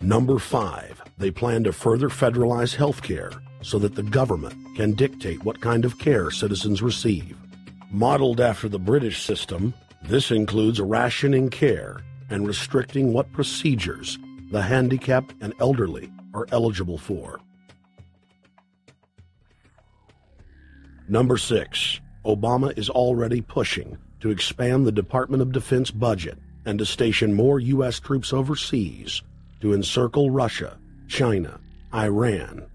Number 5, they plan to further federalize health care so that the government can dictate what kind of care citizens receive. Modeled after the British system, this includes rationing care and restricting what procedures the handicapped and elderly are eligible for. Number 6, Obama is already pushing to expand the Department of Defense budget and to station more U.S. troops overseas to encircle Russia, China, Iran,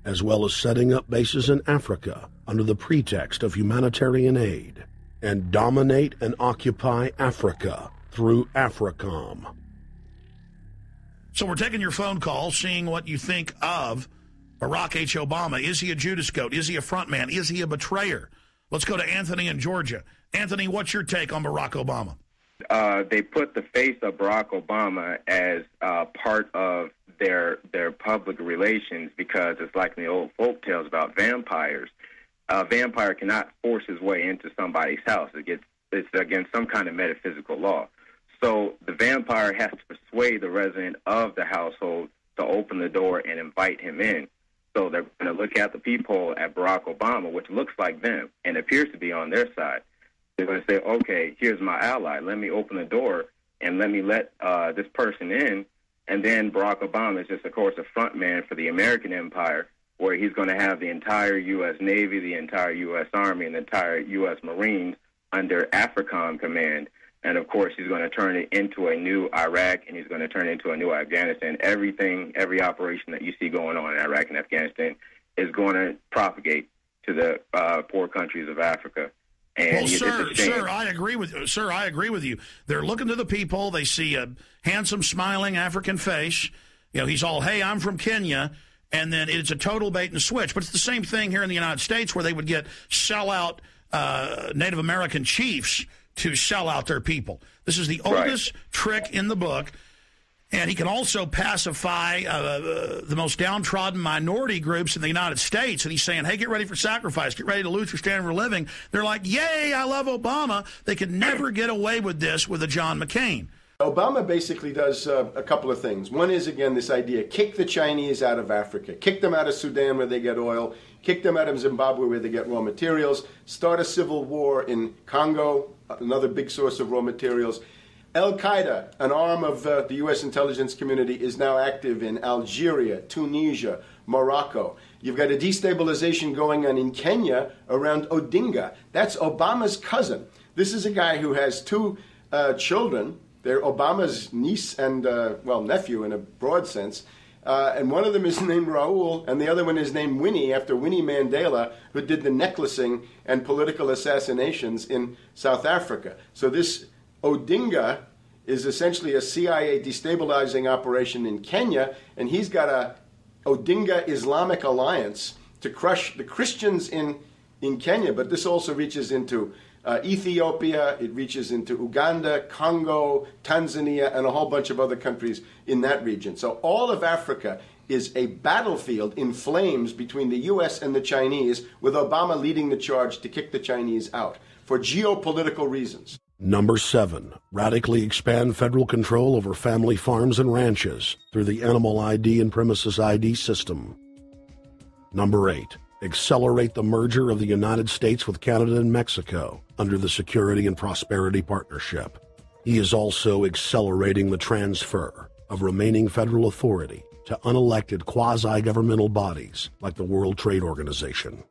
as well as setting up bases in Africa under the pretext of humanitarian aid, and dominate and occupy Africa through AFRICOM. So we're taking your phone call, seeing what you think of Barack H. Obama. Is he a Judas goat? Is he a front man? Is he a betrayer? Let's go to Anthony in Georgia. Anthony, what's your take on Barack Obama? They put the face of Barack Obama as part of their public relations because it's like in the old folk tales about vampires. A vampire cannot force his way into somebody's house. It's against some kind of metaphysical law. So the vampire has to persuade the resident of the household to open the door and invite him in. So they're going to look at the peephole at Barack Obama, which looks like them and appears to be on their side. They're going to say, okay, here's my ally. Let me open the door and let me let this person in. And then Barack Obama is just, of course, a front man for the American empire, where he's going to have the entire U.S. Navy, the entire U.S. Army, and the entire U.S. Marines under AFRICOM command. And, of course, he's going to turn it into a new Iraq, and he's going to turn it into a new Afghanistan. Every operation that you see going on in Iraq and Afghanistan is going to propagate to the poor countries of Africa. And well, sir, I agree with you. Sir, I agree with you. They're looking to the people. They see a handsome, smiling African face. You know, he's all, hey, I'm from Kenya. And then it's a total bait and switch. But it's the same thing here in the United States where they would get sellout Native American chiefs to sell out their people. This is the oldest trick in the book. And he can also pacify the most downtrodden minority groups in the United States. And he's saying, hey, get ready for sacrifice. Get ready to lose your standard of living. They're like, yay, I love Obama. They could never get away with this with a John McCain. Obama basically does a couple of things. One is, again, this idea, kick the Chinese out of Africa. Kick them out of Sudan where they get oil. Kick them out of Zimbabwe where they get raw materials. Start a civil war in Congo, another big source of raw materials. Al-Qaeda, an arm of the U.S. intelligence community, is now active in Algeria, Tunisia, Morocco. You've got a destabilization going on in Kenya around Odinga. That's Obama's cousin. This is a guy who has two children. They're Obama's niece and, nephew in a broad sense. And one of them is named Raul, and the other one is named Winnie, after Winnie Mandela, who did the necklacing and political assassinations in South Africa. So this Odinga is essentially a CIA destabilizing operation in Kenya, and he's got a Odinga Islamic Alliance to crush the Christians in Kenya, but this also reaches into Ethiopia, it reaches into Uganda, Congo, Tanzania, and a whole bunch of other countries in that region. So all of Africa is a battlefield in flames between the U.S. and the Chinese, with Obama leading the charge to kick the Chinese out for geopolitical reasons. Number 7, radically expand federal control over family farms and ranches through the Animal ID and Premises ID system. Number 8, accelerate the merger of the United States with Canada and Mexico under the Security and Prosperity Partnership. He is also accelerating the transfer of remaining federal authority to unelected quasi-governmental bodies like the World Trade Organization.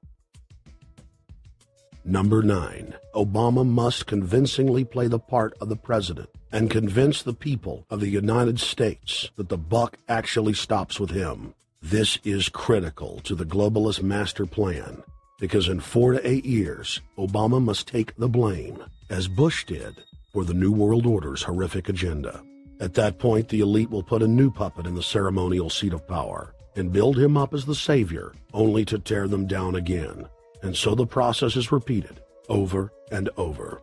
Number 9, Obama must convincingly play the part of the president and convince the people of the United States that the buck actually stops with him. This is critical to the globalist master plan because in 4 to 8 years, Obama must take the blame, as Bush did, for the New World Order's horrific agenda. At that point, the elite will put a new puppet in the ceremonial seat of power and build him up as the savior, only to tear them down again. And so the process is repeated over and over.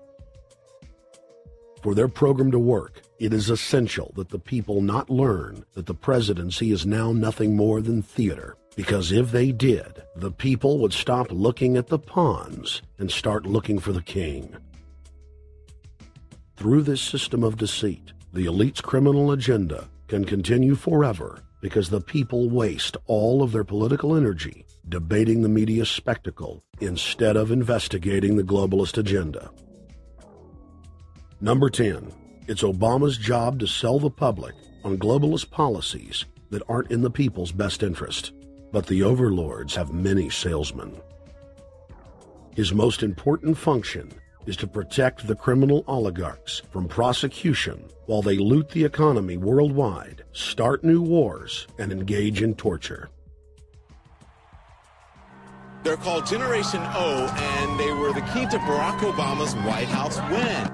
For their program to work, it is essential that the people not learn that the presidency is now nothing more than theater, because if they did, the people would stop looking at the pawns and start looking for the king. Through this system of deceit, the elite's criminal agenda can continue forever because the people waste all of their political energy debating the media spectacle instead of investigating the globalist agenda. Number 10, it's Obama's job to sell the public on globalist policies that aren't in the people's best interest, but the overlords have many salesmen. His most important function is to protect the criminal oligarchs from prosecution while they loot the economy worldwide, start new wars, and engage in torture. They're called Generation O, and they were the key to Barack Obama's White House win.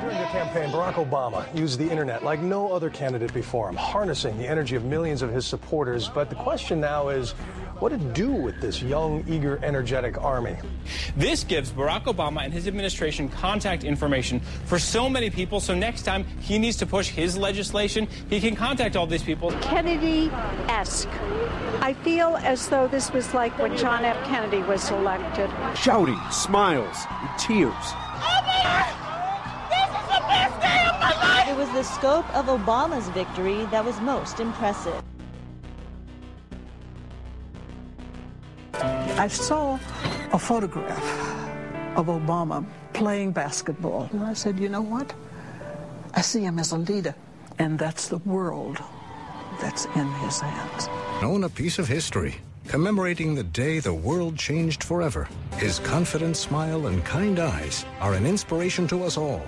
During the campaign, Barack Obama used the internet like no other candidate before him, harnessing the energy of millions of his supporters. But the question now is, what to do with this young, eager, energetic army? This gives Barack Obama and his administration contact information for so many people, so next time he needs to push his legislation, he can contact all these people. Kennedy-esque. I feel as though this was like when John F. Kennedy was elected. Shouting, smiles, and tears. This is the best day of my life! It was the scope of Obama's victory that was most impressive. I saw a photograph of Obama playing basketball. And I said, you know what? I see him as a leader, and that's the world that's in his hands. Own a piece of history, commemorating the day the world changed forever. His confident smile and kind eyes are an inspiration to us all.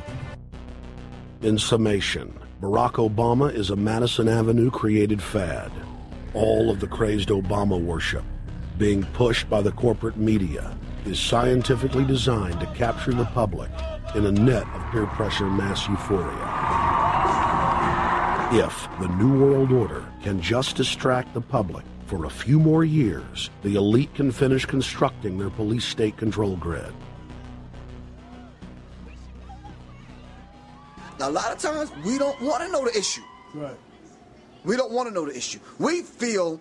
In summation, Barack Obama is a Madison Avenue created fad. All of the crazed Obama worship, being pushed by the corporate media, is scientifically designed to capture the public in a net of peer pressure mass euphoria. If the New World Order can just distract the public for a few more years, the elite can finish constructing their police state control grid. Now, a lot of times, we don't want to know the issue. Right. We don't want to know the issue. We feel,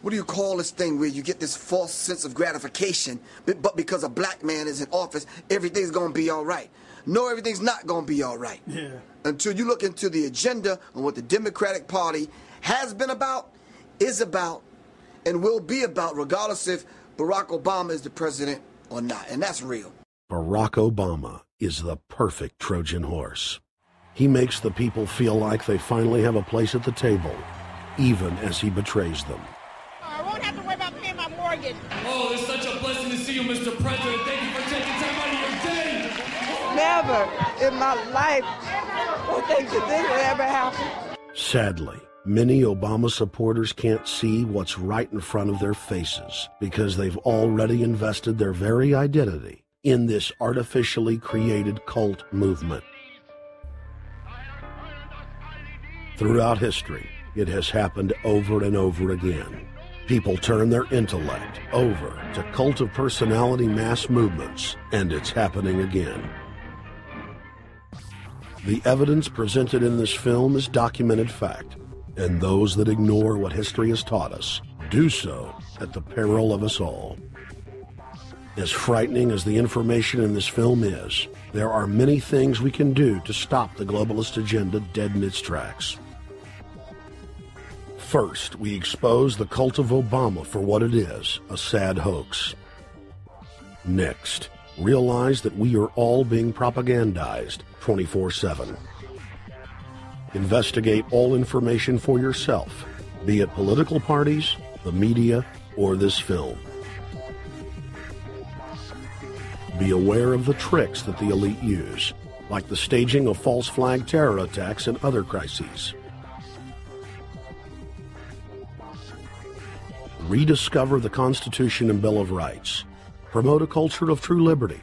what do you call this thing where you get this false sense of gratification, but because a black man is in office, everything's going to be all right. No, everything's not going to be all right. Yeah. Until you look into the agenda and what the Democratic Party has been about, is about, and will be about, regardless if Barack Obama is the president or not. And that's real. Barack Obama is the perfect Trojan horse. He makes the people feel like they finally have a place at the table, even as he betrays them. I won't have to worry about paying my mortgage. Oh, it's such a blessing to see you, Mr. President. Thank you for taking time out of your day. Never in my life would think that this would ever happen. Sadly, many Obama supporters can't see what's right in front of their faces because they've already invested their very identity in this artificially created cult movement. Throughout history, it has happened over and over again. People turn their intellect over to cult of personality mass movements, and it's happening again. The evidence presented in this film is documented fact, and those that ignore what history has taught us do so at the peril of us all. As frightening as the information in this film is, there are many things we can do to stop the globalist agenda dead in its tracks. First, we expose the cult of Obama for what it is, a sad hoax. Next, realize that we are all being propagandized 24/7. Investigate all information for yourself, be it political parties, the media, or this film. Be aware of the tricks that the elite use, like the staging of false flag terror attacks and other crises. Rediscover the Constitution and Bill of Rights. Promote a culture of true liberty.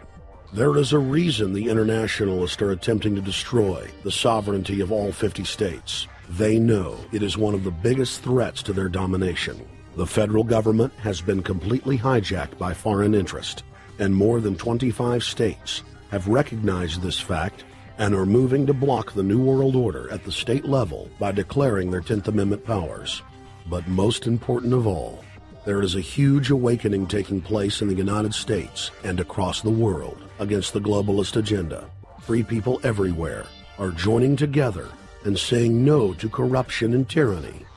There is a reason the internationalists are attempting to destroy the sovereignty of all 50 states. They know it is one of the biggest threats to their domination. The federal government has been completely hijacked by foreign interest, and more than 25 states have recognized this fact and are moving to block the New World Order at the state level by declaring their 10th Amendment powers. But most important of all, There is a huge awakening taking place in the United States and across the world against the globalist agenda. Free people everywhere are joining together and saying no to corruption and tyranny.